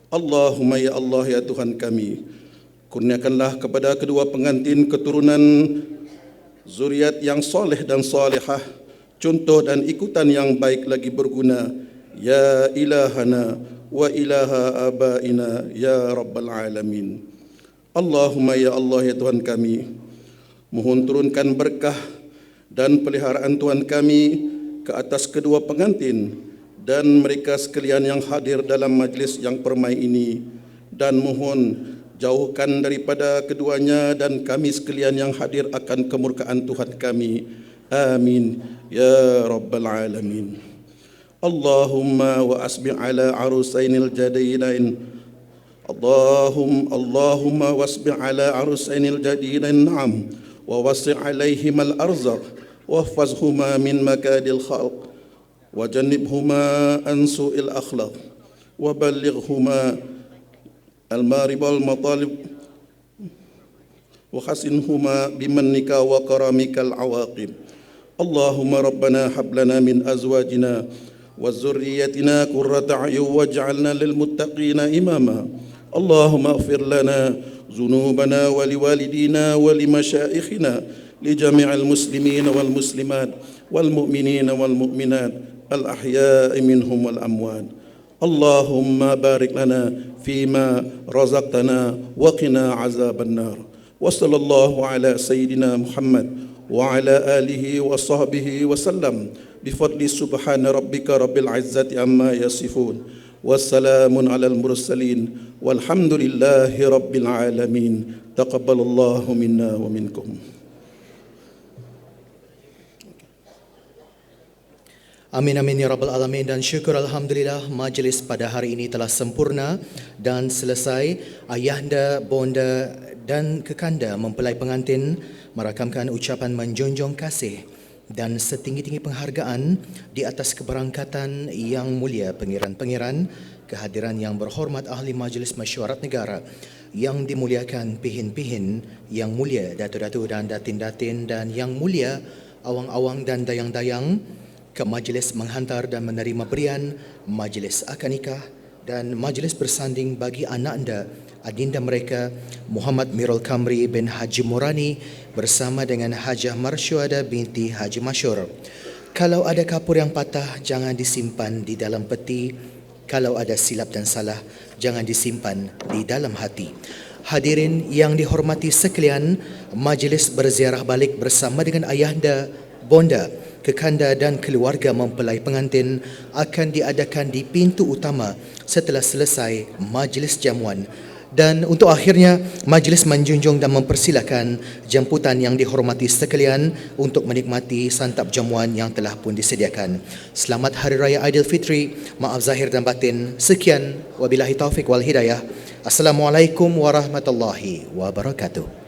Speaker 6: Allahumma ya Allah ya Tuhan kami, kurniakanlah kepada kedua pengantin keturunan zuriat yang soleh dan solehah, contoh dan ikutan yang baik lagi berguna ya ilahana wa ilaha abaina ya Rabbal Alamin. Allahumma ya Allah ya Tuhan kami, mohon turunkan berkah dan peliharaan Tuhan kami ke atas kedua pengantin dan mereka sekalian yang hadir dalam majlis yang permai ini, dan mohon jauhkan daripada keduanya dan kami sekalian yang hadir akan kemurkaan Tuhan kami. Amin ya Rabbal Alamin. Allahumma wa asbi' ala arusainil jadinain. Allahumma wasbi' ala arusainil jadinain. Na'am. ووسع عليهما الأرزق واحفظهما من مكائد الخلق وجنبهما عن سوء الأخلاق وبلغهما المارب والمطالب وحسنهما بمنك وكرمك العواقب. اللهم ربنا هب لنا من أزواجنا وذريتنا قرة أعين واجعلنا للمتقين إماما. اللهم اغفر لنا ذنوبنا ولوالدينا ولمشائخنا لجميع المسلمين والمسلمات والمؤمنين والمؤمنات الأحياء منهم والأموات. اللهم بارك لنا فيما رزقتنا وقنا عذاب النار. وصلى الله على سيدنا محمد وعلى آله وصحبه وسلم بفضل سبحان ربك رب العزة عما يصفون والسلام على المرسلين والحمد لله رب العالمين. تقبل الله منا ومنكم.
Speaker 1: Amin amin ya rabbal alamin, dan syukur alhamdulillah majlis pada hari ini telah sempurna dan selesai. Ayahanda, bonda dan kekanda mempelai pengantin merakamkan ucapan menjunjung kasih dan setinggi-tinggi penghargaan di atas keberangkatan yang mulia pengiran-pengiran, kehadiran yang berhormat ahli Majlis Mesyuarat Negara, yang dimuliakan pihin-pihin yang mulia datuk-datuk dan datin-datin, dan yang mulia awang-awang dan dayang-dayang, ke majlis menghantar dan menerima berian, majlis akad nikah dan majlis bersanding bagi anak anda, adinda mereka Muhammad Mirul Kamri bin Haji Morani bersama dengan Hajah Marsyuada binti Haji Masyur. Kalau ada kapur yang patah, jangan disimpan di dalam peti. Kalau ada silap dan salah, jangan disimpan di dalam hati. Hadirin yang dihormati sekalian, majlis berziarah balik bersama dengan ayahanda, bonda, kekanda dan keluarga mempelai pengantin akan diadakan di pintu utama setelah selesai majlis jamuan. Dan untuk akhirnya, majlis menjunjung dan mempersilakan jemputan yang dihormati sekalian untuk menikmati santap jamuan yang telah pun disediakan. Selamat Hari Raya Aidilfitri, maaf zahir dan batin. Sekian, wabillahi taufik wal hidayah. Assalamualaikum warahmatullahi wabarakatuh.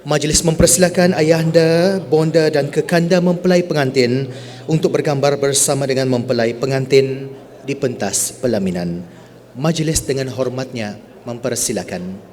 Speaker 1: Majlis mempersilakan ayahanda, bonda dan kekanda mempelai pengantin untuk bergambar bersama dengan mempelai pengantin di pentas pelaminan. Majlis dengan hormatnya mempersilakan.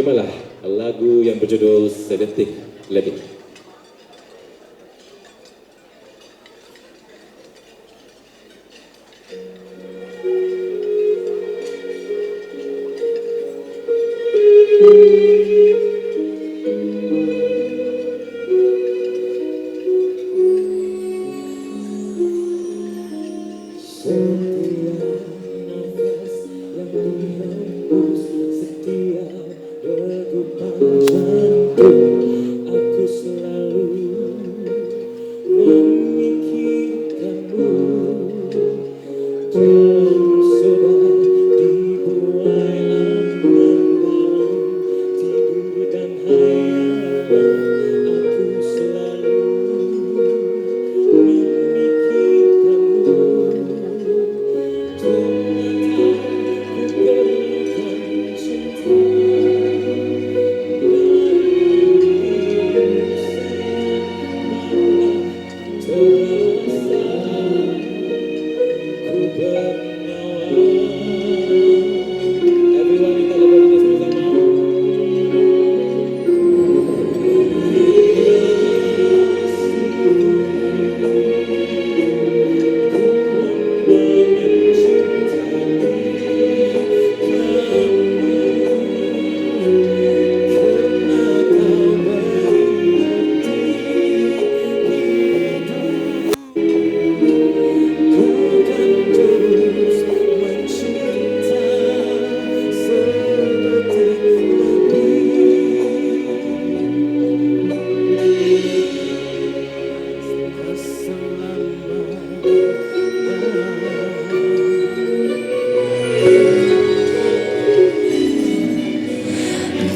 Speaker 7: Terimalah lagu yang berjudul Sedetik Lebih.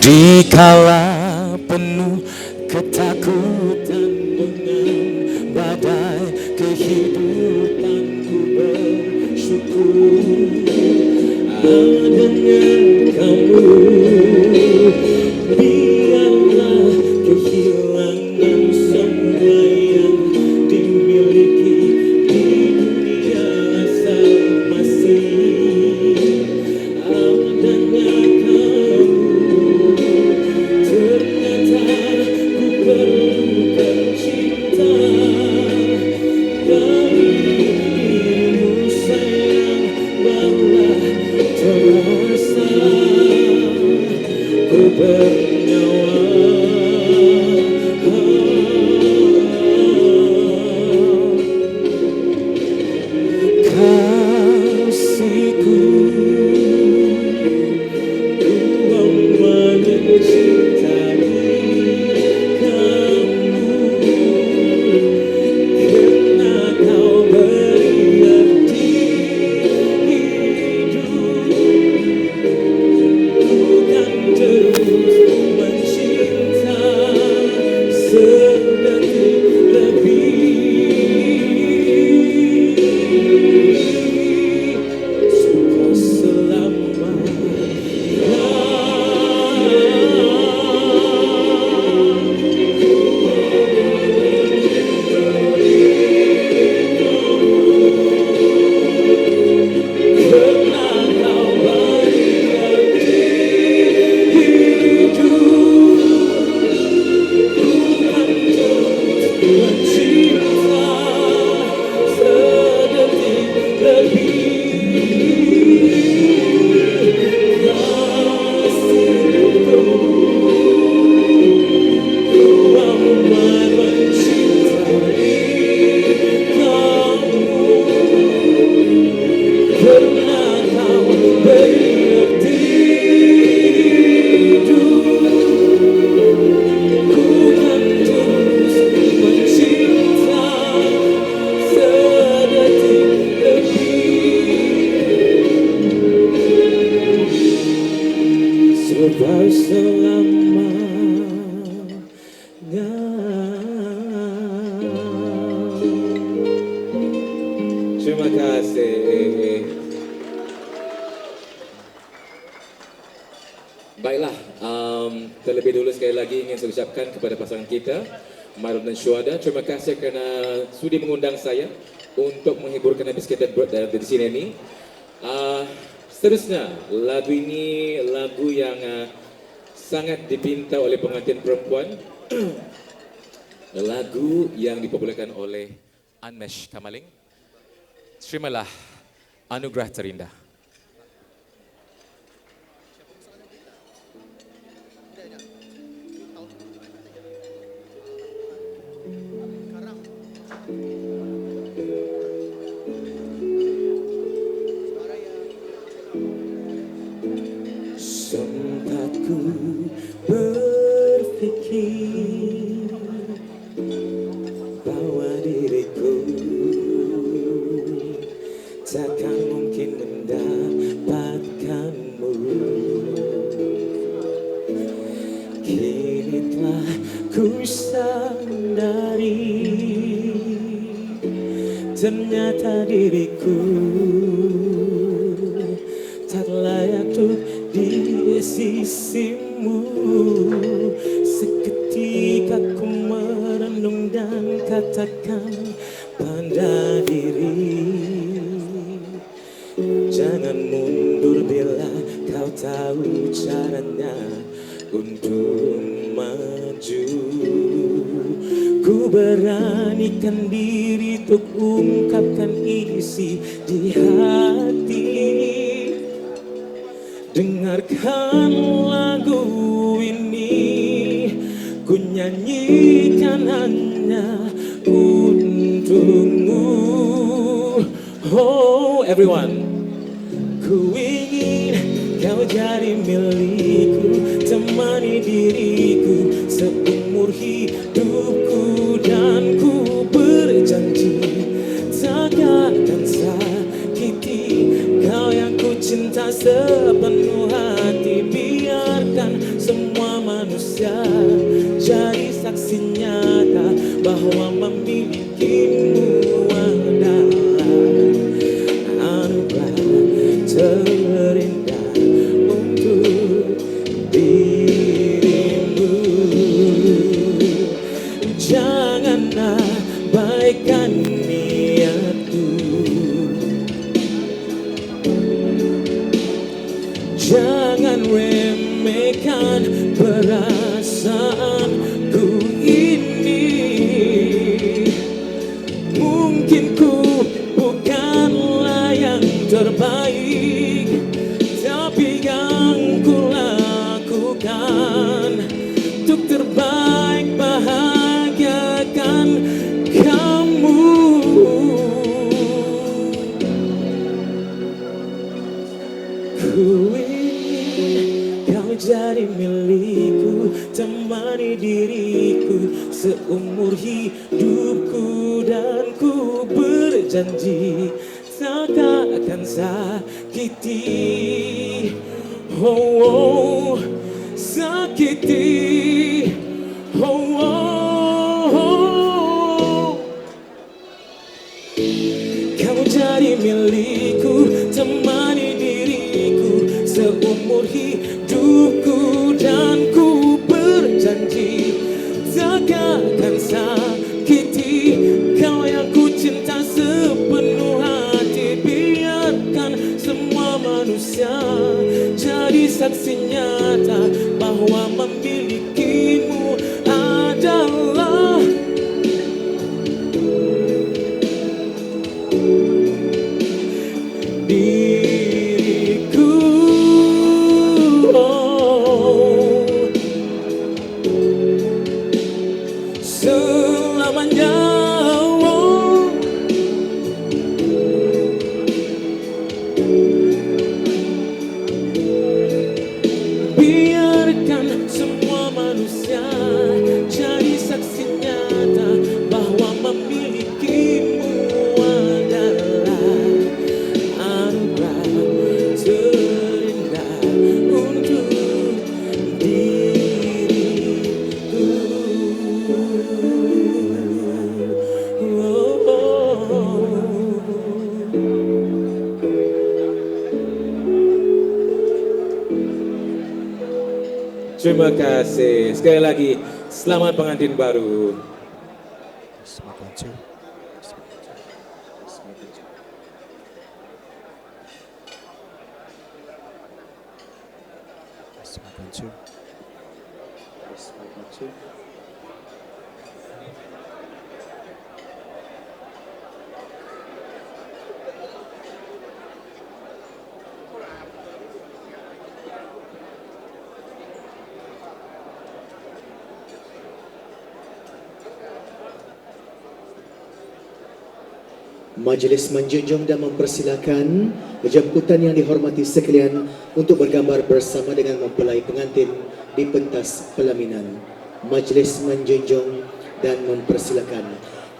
Speaker 8: Dikala penuh ketakutan dengan badai kehidupanku bersyukur adanya kamu. Biarlah kehilangan semua yang dimiliki di dunia asal masih adanya kamu. Ternyata ku perlukan cinta dari dirimu sayang, barulah terasa ku bernyawa. Kasihku, ku amat mencintai kamu, karena kau beri arti hidup. Bukan terus mencinta sedetik lebih, suka selamanya. Karena kau beri arti hidup, bukan terus mencinta sedetik lebih. Kasihku, ku amat mencintai kamu, karena kau beri arti hidup, bukan terus mencinta sedetik lebih, sebab selamanya. Terima kasih.
Speaker 7: Baiklah, terlebih dulu sekali lagi ingin saya ucapkan kepada pasangan kita, Mairul dan Syuhada, terima kasih kerana sudi mengundang saya untuk menghiburkan habis kita di sini ini. Seterusnya, lagu ini lagu yang sangat dipinta oleh pengantin perempuan. Lagu yang dipopularkan oleh Anmesh Kamaling. Terimalah Anugerah Terindah.
Speaker 8: Sempat ku berpikir bahwa diriku takkan mungkin mendapatkanmu. Kini telah ku sadari, ternyata diriku tak layak untuk di sisimu. Seketika ku merenung dan katakan pada diri, jangan mundur bila kau tahu caranya untuk maju. Ku beranikan diri untuk ungkapkan isi di hati. Dengarkan lagu ini, ku nyanyikan hanya untukmu. Oh everyone, ku ingin kau jadi milikku, temani diriku seumur hidupku. Dan ku berjanji takkan sakiti kau yang ku cinta sepenuh hati. Biarkan semua Jangan remehkan perasaanku ini. Mungkin ku bukanlah yang terbaik, tapi yang ku lakukan untuk terbaik bahagiakan kamu. Ku ingin kau jadi milikku, temani diriku seumur hidupku, dan ku berjanji tak akan sakiti, oh, oh, sakiti, oh, oh, oh. Kau jadi milikku, temani diriku seumur hidupku, dan ku berjanji tak akan sakiti. Kau yang ku cinta sepenuh hati, biarkan semua manusia jadi saksi nyata bahwa memilikimu adalah diriku. Selamanya, oh. Biarkan semua manusia jadi saksi nyata bahwa memilikimu adalah anugerah terindah untuk diriku. Oh, oh, oh. Terima kasih. Sekali lagi, selamat pengantin baru.
Speaker 1: Majlis menjunjung dan mempersilakan jemputan yang dihormati sekalian untuk bergambar bersama dengan mempelai pengantin di pentas pelaminan. Majlis menjunjung dan mempersilakan.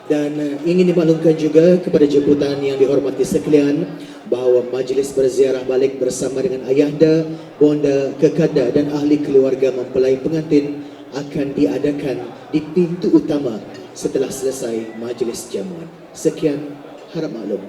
Speaker 1: Dan ingin dimaklumkan juga kepada jemputan yang dihormati sekalian bahawa majlis berziarah balik bersama dengan ayahanda, bonda, kekanda dan ahli keluarga mempelai pengantin akan diadakan di pintu utama setelah selesai majlis jamuan. Sekian, harap maklum.